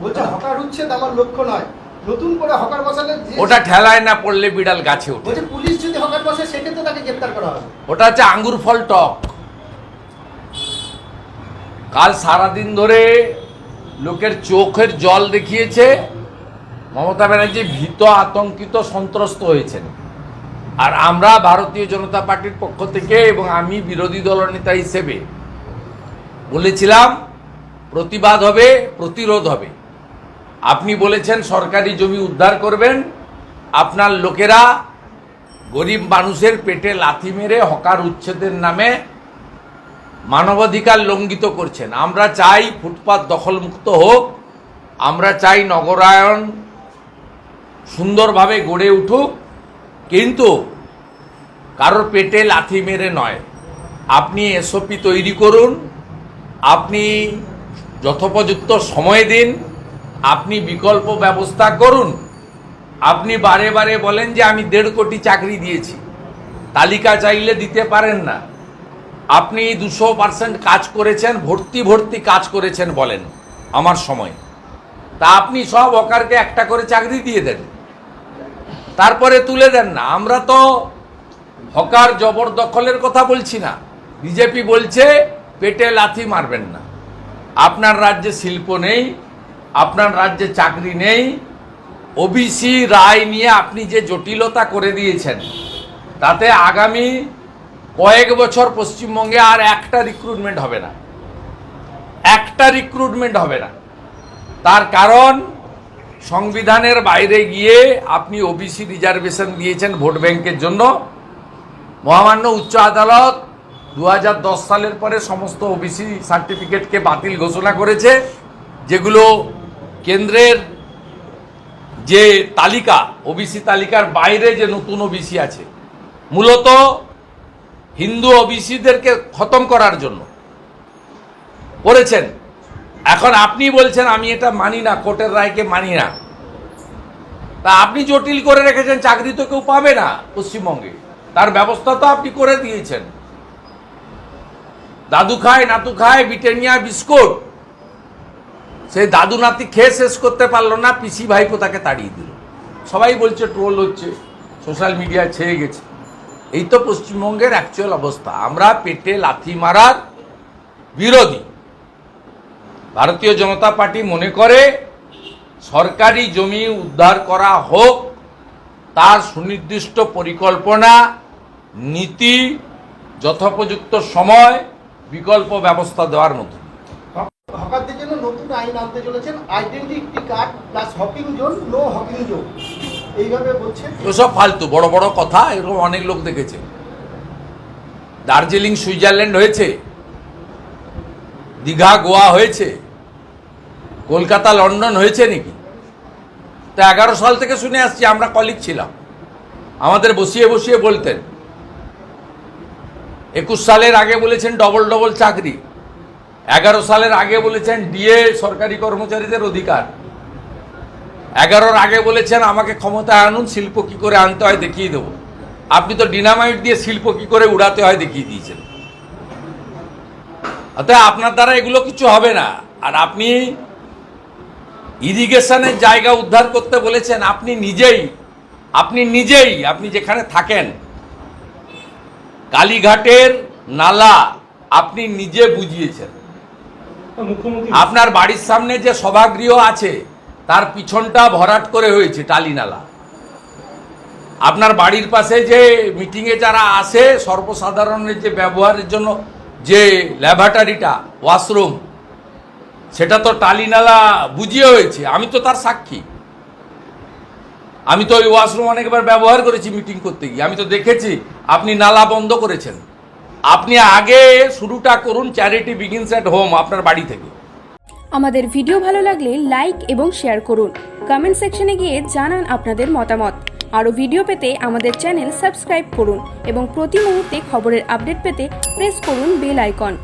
বলছে হকার উচ্ছেদ আমার লক্ষ্য নয়, নতুন করে হকার বসালে ওটা ঠেলায় না পড়লে বিড়াল গাছে ওঠে। বলছে পুলিশ যদি হকার বসে সেক্ষেত্রে তাকে গ্রেফতার করা হবে। ওটা হচ্ছে আঙ্গুর ফল টক। কাল সারাদিন ধরে লোকের চোখের জল দেখিয়েছে, মমতা ব্যানার্জি ভীত, আতঙ্কিত, সন্ত্রস্ত হয়েছেন। আর আমরা ভারতীয় জনতা পার্টির পক্ষ থেকে এবং আমি বিরোধী দলনেতা হিসেবে বলেছিলাম প্রতিবাদ হবে, প্রতিরোধ হবে। আপনি বলেছেন সরকারি জমি উদ্ধার করবেন, আপনার লোকেরা গরিব মানুষের পেটে লাথি মেরে হকার উচ্ছেদের নামে মানবাধিকার লঙ্ঘিত করছেন। আমরা চাই ফুটপাত দখলমুক্ত হোক, আমরা চাই নগরায়ন সুন্দরভাবে গড়ে উঠুক, কিন্তু কারোর পেটে লাথি মেরে নয়। আপনি এসওপি তৈরি করুন, আপনি যথোপযুক্ত সময় দিন, আপনি বিকল্প ব্যবস্থা করুন। আপনি বারে বারে বলেন যে আমি 1.5 কোটি চাকরি দিয়েছি, তালিকা চাইলে দিতে পারেন না। আপনি 200% কাজ করেছেন, ভর্তি কাজ করেছেন বলেন আমার সময়। তা আপনি সব হকারকে একটা করে চাকরি দিয়ে দেন, তারপরে তুলে দেন না। আমরা তো হকার জবরদখলের কথা বলছি না। বিজেপি বলছে পেটে লাথি মারবেন না। আপনার রাজ্যে শিল্প নেই, আপনার রাজ্যে চাকরি নেই, ওবিসি রায় নিয়ে আপনি যে জটিলতা করে দিয়েছেন, তাতে আগামী কয়েক বছর পশ্চিমবঙ্গে আর একটা রিক্রুটমেন্ট হবে না, একটা রিক্রুটমেন্ট হবে না। তার কারণ সংবিধানের বাইরে গিয়ে আপনি ওবিসি রিজার্ভেশন দিয়েছেন ভোট ব্যাংকের জন্য। মহামান্য উচ্চ আদালত 2010 সালের পরে সমস্ত ওবিসি সার্টিফিকেটকে বাতিল ঘোষণা করেছে, যেগুলো কেন্দ্রের যে তালিকা, ওবিসি তালিকার বাইরে যে নতুন ওবিসি আছে, মূলত হিন্দু ওবিসিদেরকে খতম করার জন্য করেছেন। এখন আপনি বলছেন আমি এটা মানি না, কোর্টের রায়কে মানি না। তা আপনি জটিল করে রেখেছেন, চাকরি তো কেউ পাবে না পশ্চিমবঙ্গে, তার ব্যবস্থা তো আপনি করে দিয়েছেন। দাদু খায় নাতু খায় ব্রিটানিয়া বিস্কুট, সেই দাদু নাতি খেয়ে শেষ করতে পারলো না, পিসি ভাইপো তাকে তাড়িয়ে দিল। সবাই বলছে ট্রোল হচ্ছে, সোশ্যাল মিডিয়ায় ছেয়ে গেছে। এই তো পশ্চিমবঙ্গের অ্যাকচুয়াল অবস্থা। আমরা পেটে লাথি মারার বিরোধী। ভারতীয় জনতা পার্টি মনে করে সরকারি জমি উদ্ধার করা হোক, তার সুনির্দিষ্ট পরিকল্পনা, নীতি, যথোপযুক্ত সময়, বিকল্প ব্যবস্থা দেওয়ার মতো। হকারদের জন্য নতুন আইন আনতে চলেছেন, identity card plus hawking zone, no hawking zone, এইভাবে বলছে। ওসব ফালতু বড় বড় কথা, এরকম অনেক লোক দেখেছে। দার্জিলিং সুইজারল্যান্ড হয়েছে, দীঘা গোয়া হয়েছে, কলকাতা লন্ডন হয়েছে নাকি? তো 11 সাল থেকে শুনে আসছি, আমরা কলিগ ছিলাম, আমাদের বসিয়ে বসিয়ে বলতেন। 21 সালের আগে বলেছেন ডবল চাকরি, 11 সালের আগে বলেছেন ডিএ সরকারি কর্মচারীদের অধিকার, 11-র আগে বলেছেন আমাকে ক্ষমতায় আনুন, শিল্প কি করে আনতে হয় দেখিয়ে দেবো। আপনি তো ডিনামাইট দিয়ে শিল্প কি করে উড়াতে হয় দেখিয়ে দিয়েছেন। অতএব আপনার দ্বারা এগুলো কিছু হবে না। আর আপনি ইরিগেশনের জায়গা উদ্ধার করতে বলেছেন, আপনি নিজেই আপনি যেখানে থাকেন কালীঘাটের নালা আপনি নিজে বুঝিয়েছেন। আপনার বাড়ির সামনে যে সভাগৃহ আছে তার পিছনটা ভরাট করে হয়েছে টালি নালা। আপনার বাড়ির পাশে যে মিটিংয়ে যারা আসে সর্বসাধারণের যে ব্যবহারের জন্য যে ল্যাবরেটরিটা, ওয়াশরুম, সেটা তো টালি নালা বুঝিয়ে হয়েছে। আমি তো তার সাক্ষী। আমি তো ওই ওয়াশরুম অনেকবার ব্যবহার করেছি মিটিং করতে গিয়ে, আমি তো দেখেছি আপনি নালা বন্ধ করেছেন। আপনি আগে শুরুটা করুন, চ্যারিটি বিগিনস অ্যাট হোম, আপনার বাড়ি থেকে। আমাদের ভিডিও ভালো লাগলে লাইক এবং শেয়ার করুন, কমেন্ট সেকশনে গিয়ে জানান আপনাদের মতামত। আরও ভিডিও পেতে আমাদের চ্যানেল সাবস্ক্রাইব করুন এবং প্রতি মুহূর্তে খবরের আপডেট পেতে প্রেস করুন বেল আইকন।